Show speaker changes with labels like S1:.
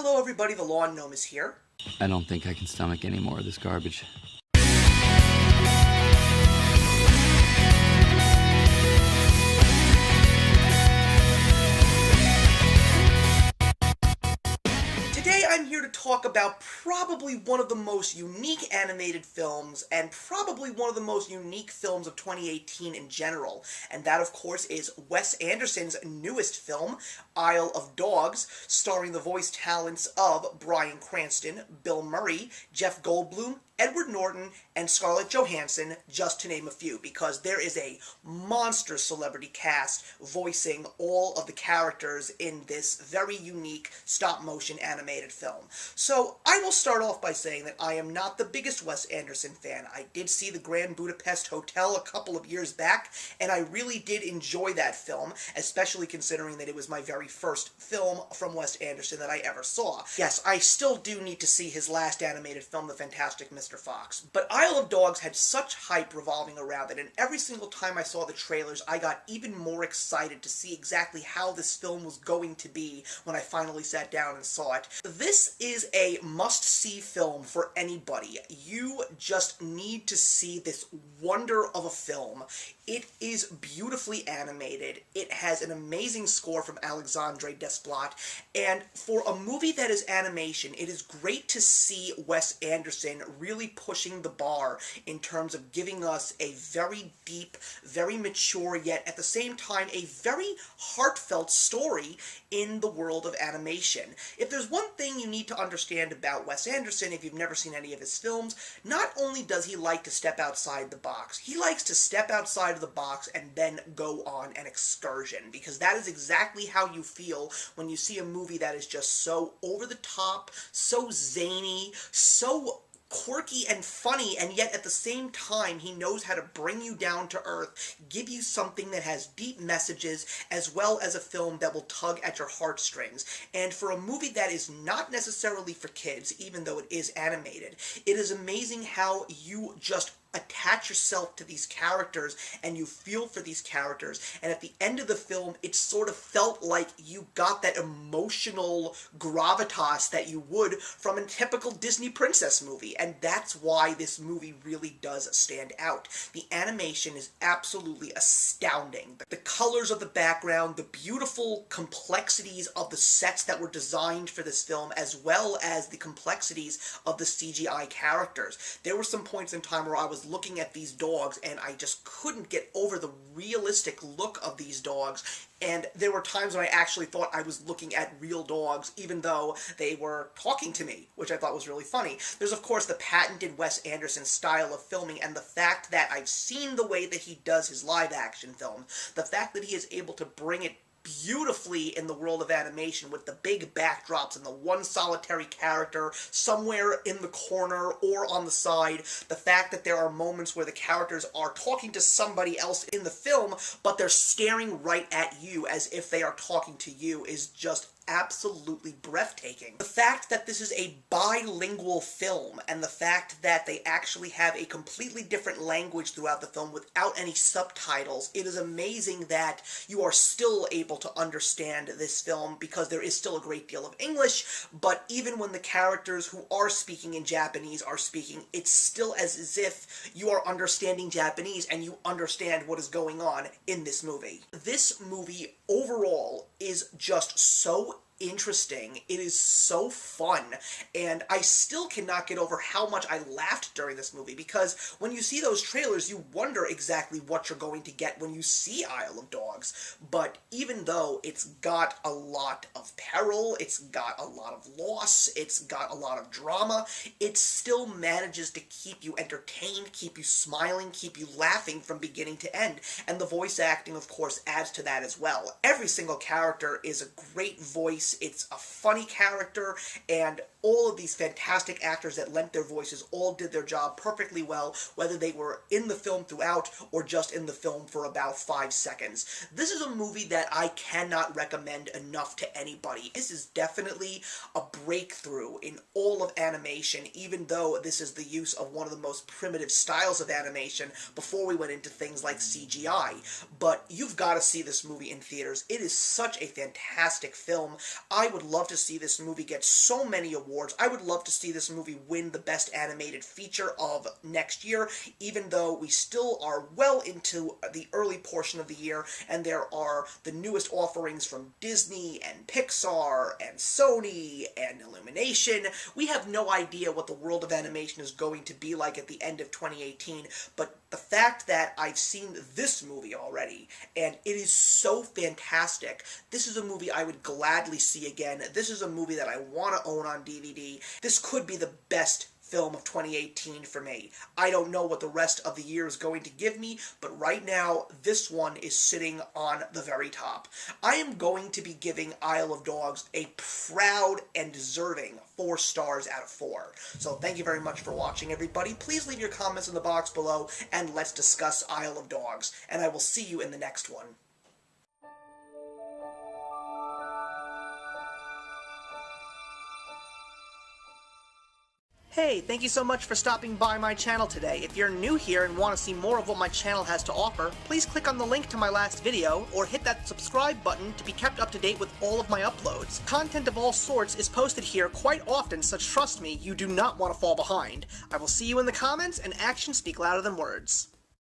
S1: Hello everybody, the Lawn Gnome is here.
S2: I don't think I can stomach any more of this garbage.
S1: Today I'm here to talk about probably one of the most unique animated films, and probably one of the most unique films of 2018 in general, and that of course is Wes Anderson's newest film, Isle of Dogs, starring the voice talents of Bryan Cranston, Bill Murray, Jeff Goldblum, Edward Norton, and Scarlett Johansson, just to name a few, because there is a monster celebrity cast voicing all of the characters in this very unique stop-motion animated film. So, I will start off by saying that I am not the biggest Wes Anderson fan. I did see the Grand Budapest Hotel a couple of years back, and I really did enjoy that film, especially considering that it was my very first film from Wes Anderson that I ever saw. Yes, I still do need to see his last animated film, The Fantastic Mr. Fox. But Isle of Dogs had such hype revolving around it, and every single time I saw the trailers, I got even more excited to see exactly how this film was going to be when I finally sat down and saw it. This is a must-see film for anybody. You just need to see this wonder of a film. It is beautifully animated, it has an amazing score from Alexandre Desplat, and for a movie that is animation, it is great to see Wes Anderson really pushing the bar in terms of giving us a very deep, very mature, yet at the same time a very heartfelt story in the world of animation. If there's one thing you need to understand about Wes Anderson, if you've never seen any of his films, not only does he like to step outside the box, he likes to step outside of the box and then go on an excursion, because that is exactly how you feel when you see a movie that is just so over the top, so zany, so quirky and funny, and yet at the same time he knows how to bring you down to earth, give you something that has deep messages, as well as a film that will tug at your heartstrings. And for a movie that is not necessarily for kids, even though it is animated, it is amazing how you just attach yourself to these characters, and you feel for these characters, and at the end of the film, it sort of felt like you got that emotional gravitas that you would from a typical Disney princess movie, and that's why this movie really does stand out. The animation is absolutely astounding. The colors of the background, the beautiful complexities of the sets that were designed for this film, as well as the complexities of the CGI characters. There were some points in time where I was looking at these dogs and I just couldn't get over the realistic look of these dogs, and there were times when I actually thought I was looking at real dogs even though they were talking to me, which I thought was really funny. There's of course the patented Wes Anderson style of filming, and the fact that I've seen the way that he does his live action film, the fact that he is able to bring it beautifully in the world of animation with the big backdrops and the one solitary character somewhere in the corner or on the side, the fact that there are moments where the characters are talking to somebody else in the film, but they're staring right at you as if they are talking to you, is just absolutely breathtaking. The fact that this is a bilingual film, and the fact that they actually have a completely different language throughout the film without any subtitles, it is amazing that you are still able to understand this film, because there is still a great deal of English, but even when the characters who are speaking in Japanese are speaking, it's still as if you are understanding Japanese and you understand what is going on in this movie. This movie overall is just so interesting, it is so fun, and I still cannot get over how much I laughed during this movie, because when you see those trailers, you wonder exactly what you're going to get when you see Isle of Dogs. But even though it's got a lot of peril, it's got a lot of loss, it's got a lot of drama, it still manages to keep you entertained, keep you smiling, keep you laughing from beginning to end, and the voice acting, of course, adds to that as well. Every single character is a great voice, it's a funny character, and all of these fantastic actors that lent their voices all did their job perfectly well, whether they were in the film throughout or just in the film for about 5 seconds. This is a movie that I cannot recommend enough to anybody. This is definitely a breakthrough in all of animation, even though this is the use of one of the most primitive styles of animation before we went into things like CGI. But you've got to see this movie in theaters. It is such a fantastic film. I would love to see this movie get so many awards. I would love to see this movie win the Best Animated Feature of next year, even though we still are well into the early portion of the year, and there are the newest offerings from Disney and Pixar and Sony and Illumination. We have no idea what the world of animation is going to be like at the end of 2018, but the fact that I've seen this movie already, and it is so fantastic. This is a movie I would gladly see again. This is a movie that I want to own on DVD. This could be the best film of 2018 for me. I don't know what the rest of the year is going to give me, but right now, this one is sitting on the very top. I am going to be giving Isle of Dogs a proud and deserving 4 stars out of 4. So thank you very much for watching, everybody. Please leave your comments in the box below, and let's discuss Isle of Dogs. And I will see you in the next one. Hey, thank you so much for stopping by my channel today. If you're new here and want to see more of what my channel has to offer, please click on the link to my last video, or hit that subscribe button to be kept up to date with all of my uploads. Content of all sorts is posted here quite often, so trust me, you do not want to fall behind. I will see you in the comments, and actions speak louder than words.